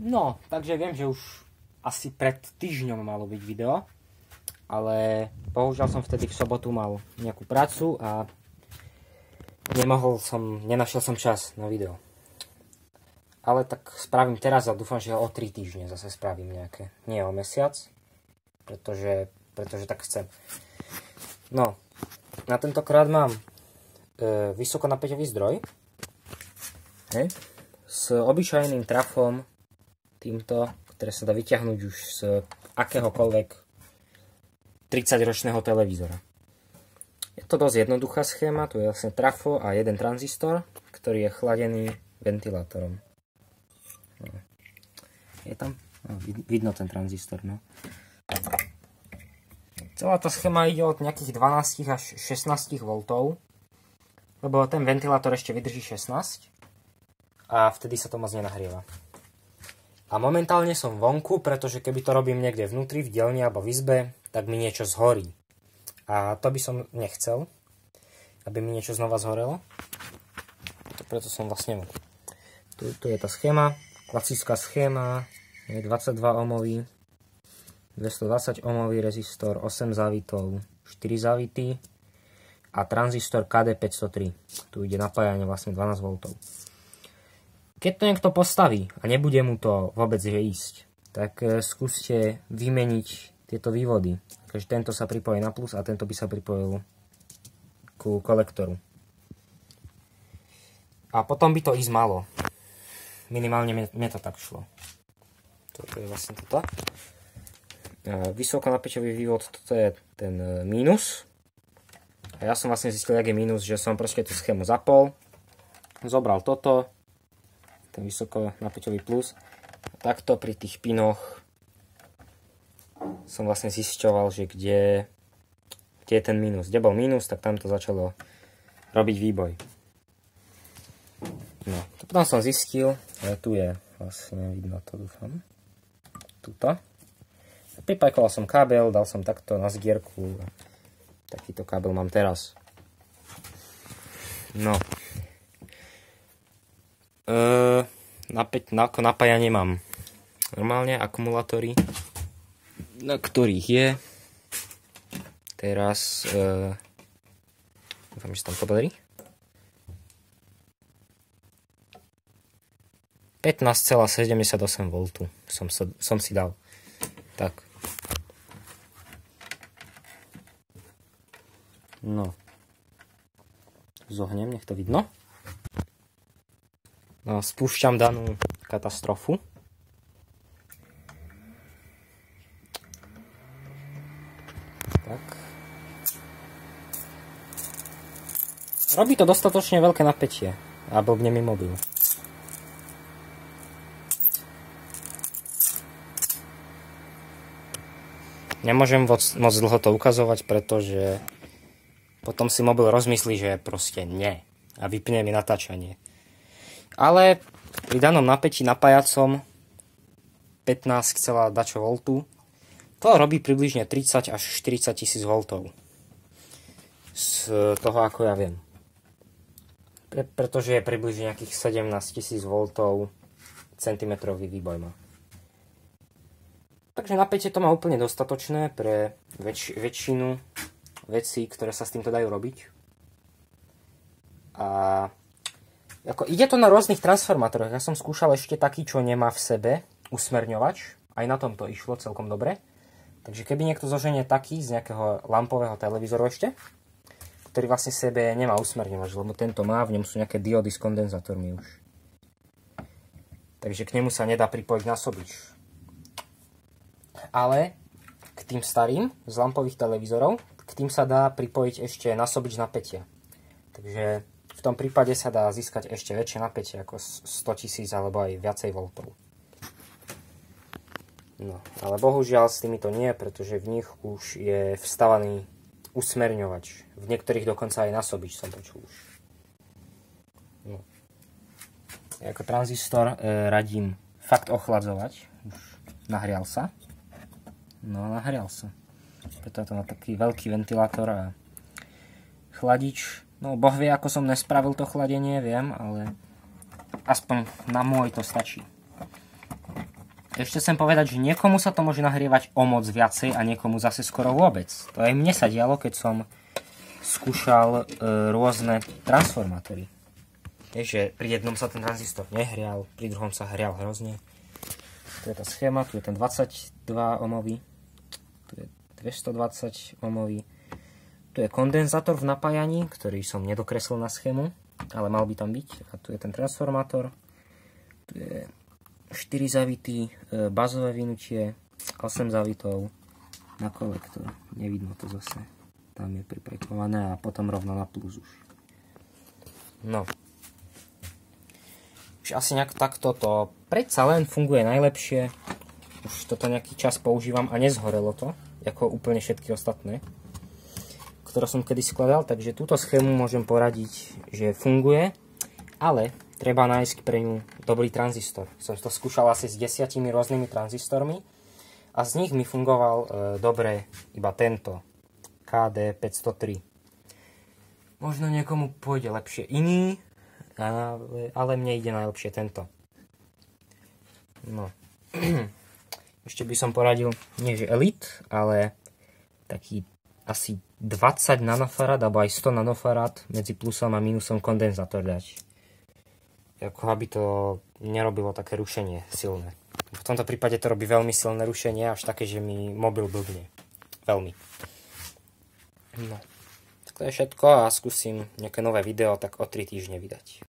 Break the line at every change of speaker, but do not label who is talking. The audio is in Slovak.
No, takže viem, že už asi pred týždňom malo byť video, ale bohužiaľ som vtedy v sobotu mal nejakú prácu a nenašiel som čas na video. Ale tak spravím teraz a dúfam, že o 3 týždne zase spravím nejaké, nie o mesiac, pretože tak chcem. No, na tentokrát mám vysokonapäťový zdroj, s obyčajným trafom, týmto, ktoré sa dá vyťahnuť už z akéhokoľvek 30-ročného televízora. Je to dosť jednoduchá schéma, tu je vlastne trafo a jeden tranzistor, ktorý je chladený ventilátorom. Je tam? No, vidno ten tranzistor, no. Celá tá schéma ide od nejakých 12 až 16 V, lebo ten ventilátor ešte vydrží 16 a vtedy sa to moc nenahrieva. A momentálne som vonku, pretože keby to robím niekde vnútri, v dielni alebo v izbe, tak mi niečo zhorí. A to by som nechcel, aby mi niečo znova zhorelo. Preto som vlastne vonku. Tu je tá schéma, klasická schéma, je 22 ohmový, 220 ohmový rezistor, 8 závitov, 4 závity a tranzistor KD503. Tu ide napájanie vlastne 12 V. Keď to niekto postaví a nebude mu to vôbec ísť, tak skúste vymeniť tieto vývody. Takže tento sa pripojí na plus a tento by sa pripojil ku kolektoru. A potom by to ísť malo. Minimálne mne to tak šlo. Toto je vlastne toto. Vysokonapäťový vývod, toto je ten mínus. A ja som vlastne zistil, jak je mínus, že som proste tú schému zapol, zobral toto, ten vysokonapäťový plus. A takto pri tých pinoch som vlastne zisťoval, že kde je ten mínus. Kde bol mínus, tak tam to začalo robiť výboj. No, to potom som zistil, ale tu je vlastne, vidno to, dúfam. Tuto. Pripajkoval som kábel, dal som takto na zgierku. Takýto kábel mám teraz. No. Ako napájanie mám normálne akumulátory, na ktorých je teraz dúfam, že sa tam podarí 15,78 V som si dal. Tak. No. Zohnem, nech to vidno. No, spúšťam danú katastrofu. Tak. Robí to dostatočne veľké napätie. A blbne mi mobil. Nemôžem moc dlho to ukazovať, pretože potom si mobil rozmyslí, že proste nie. A vypne mi natáčanie. Ale pri danom napätí napájacom 15, dačo voltu to robí približne 30 až 40 000 V. Z toho, ako ja viem. Pretože je približne nejakých 17 000 V centimetrový výboj má. Takže napätie to má úplne dostatočné pre väčšinu vecí, ktoré sa s týmto dajú robiť. A ide to na rôznych transformátoroch. Ja som skúšal ešte taký, čo nemá v sebe usmerňovač. Aj na tom to išlo celkom dobre. Takže keby niekto zoženie taký z nejakého lampového televízoru ešte, ktorý vlastne v sebe nemá usmerňovač, lebo tento má, v ňom sú nejaké diody s kondenzátormi už. Takže k nemu sa nedá pripojiť násobič. Ale k tým starým z lampových televízorov, k tým sa dá pripojiť ešte násobič napätia. Takže v tom prípade sa dá získať ešte väčšie napätie ako 100 000 alebo aj viacej voltov. No, ale bohužiaľ s týmito nie, pretože v nich už je vstavaný usmerňovač. V niektorých dokonca aj násobič som počul už. No. Ako tranzistor radím fakt ochladzovať. Už nahrial sa. No, nahrial sa. Preto to má taký veľký ventilátor a chladič. No, Boh vie, ako som nespravil to chladenie, viem, ale aspoň na môj to stačí. Ešte chcem povedať, že niekomu sa to môže nahrievať o moc viacej a niekomu zase skoro vôbec. To aj mne sa dialo, keď som skúšal rôzne transformátory. Že pri jednom sa ten tranzistor nehrial, pri druhom sa hrial hrozne. Tu je tá schéma, tu je ten 22 ohmový, tu je 220 ohmový. Tu je kondenzátor v napájaní, ktorý som nedokreslil na schému, ale mal by tam byť. A tu je ten transformátor. Tu je 4 zavity, bazové vynutie, 8 zavitov na kolektor. Nevidno to zase. Tam je pripajkované a potom rovno na plus už. No. Už asi nejak takto to predsa len funguje najlepšie. Už toto nejaký čas používam a nezhorelo to, ako úplne všetky ostatné, ktoré som kedy skladal, takže túto schému môžem poradiť, že funguje, ale treba nájsť pre ňu dobrý tranzistor. Som to skúšal asi s 10 rôznymi tranzistormi a z nich mi fungoval dobre iba tento KD503. Možno niekomu pôjde lepšie iný, ale mne ide najlepšie tento. No. Ešte by som poradil, nie že Elite, ale taký asi 20 nanofarad alebo aj 100 nanofarad medzi plusom a minusom kondenzátor dať. Ako aby to nerobilo také rušenie silné. V tomto prípade to robí veľmi silné rušenie, až také, že mi mobil blbne. Veľmi. No. Tak to je všetko a skúsim nejaké nové video tak o 3 týždne vydať.